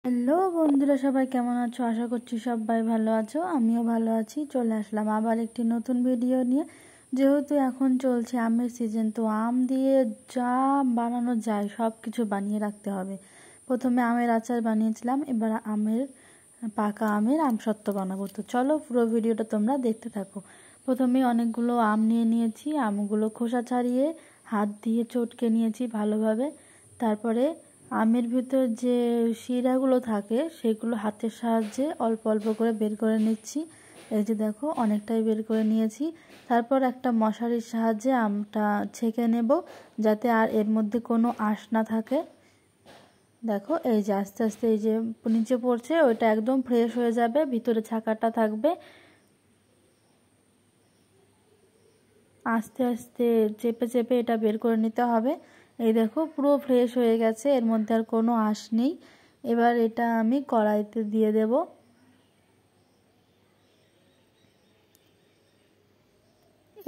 Hello বন্ধুরা, সবাই কেমন আছো? আশা করছি সবাই ভালো আছো। আমিও ভালো আছি। চলে আসলাম আবার একটি নতুন ভিডিও নিয়ে। যেহেতু এখন চলছে আমের সিজন, তো আম দিয়ে যা বানানো যায় সব কিছু বানিয়ে রাখতে হবে। প্রথমে আমের আচার বানিয়েছিলাম, এবার পাকা আমের আমসত্ত্ব বানাবো। তো চলো পুরো ভিডিওটা তোমরা দেখতে থাকো। প্রথমে অনেকগুলো আম নিয়ে নিয়েছি। আমগুলো খোসা ছাড়িয়ে হাত দিয়ে চটকে নিয়েছি ভালোভাবে। তারপরে আমের ভিতর যে শিরাগুলো থাকে সেগুলো হাতের সাহায্যে অল্প অল্প করে বের করে নিচ্ছি। এই যে দেখো, অনেকটাই বের করে নিয়েছি। তারপর একটা মশারির সাহায্যে আমটা ছেঁকে নেব, যাতে আর এর মধ্যে কোনো আঁশ না থাকে। দেখো, এই যে আস্তে আস্তে এই যে নিচে পড়ছে, ওইটা একদম ফ্রেশ হয়ে যাবে, ভিতরে ছাকাটা থাকবে। আস্তে আস্তে চেপে চেপে এটা বের করে নিতে হবে। এই দেখো, পুরো ফ্রেশ হয়ে গেছে, এর মধ্যে আর কোনো আঁশ নেই। এবার এটা আমি কড়াইতে দিয়ে দেব।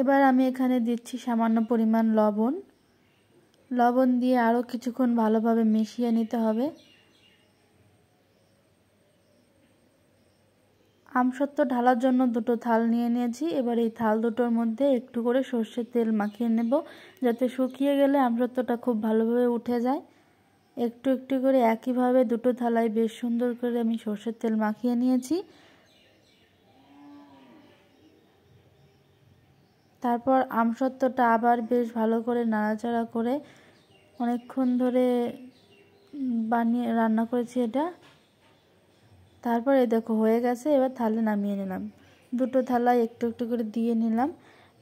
এবার আমি এখানে দিচ্ছি সামান্য পরিমাণ লবণ দিয়ে আরও কিছুক্ষণ ভালোভাবে মিশিয়ে নিতে হবে। আমসত্ত্ব ঢালার জন্য দুটো থাল নিয়ে নিয়েছি। এবার এই থাল দুটোর মধ্যে একটু করে সর্ষের তেল মাখিয়ে নেব, যাতে শুকিয়ে গেলে আমসত্ত্বটা খুব ভালোভাবে উঠে যায়। একটু একটু করে একইভাবে দুটো থালায় বেশ সুন্দর করে আমি সর্ষের তেল মাখিয়ে নিয়েছি। তারপর আমসত্ত্বটা আবার বেশ ভালো করে নাড়াচাড়া করে অনেকক্ষণ ধরে রান্না করেছি এটা। তারপরে দেখো হয়ে গেছে। এবার থালে নামিয়ে নিলাম, দুটো থালায় একটু একটু করে দিয়ে নিলাম।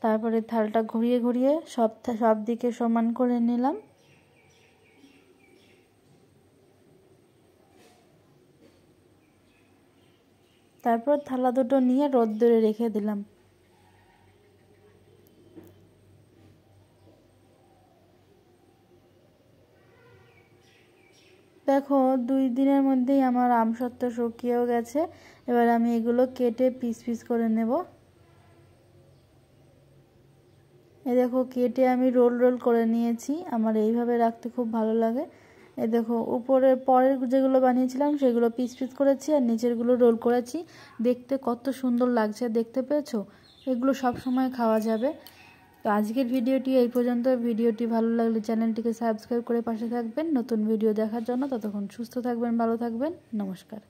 তারপরে থালটা ঘুরিয়ে ঘুরিয়ে সব দিকে সমান করে নিলাম। তারপর থালা দুটো নিয়ে রোদ্দুরে রেখে দিলাম। দেখো, 2 দিনের মধ্যেই আমার আমসত্ত্ব শুকিয়েও গেছে। এবার আমি এগুলো কেটে পিস পিস করে নেব। এই দেখো, কেটে আমি রোল রোল করে নিয়েছি। আমার এইভাবে রাখতে খুব ভালো লাগে। এই দেখো, পরের যেগুলো বানিয়েছিলাম সেগুলো পিস পিস করেছি, আর নিচেরগুলো রোল করেছি। দেখতে কত সুন্দর লাগছে, দেখতে পেয়েছো? এগুলো সব সময় খাওয়া যাবে। তো আজকের ভিডিওটি এই পর্যন্ত। ভিডিওটি ভালো লাগলে চ্যানেলটিকে সাবস্ক্রাইব করে পাশে থাকবেন নতুন ভিডিও দেখার জন্য। ততক্ষণ সুস্থ থাকবেন, ভালো থাকবেন। নমস্কার।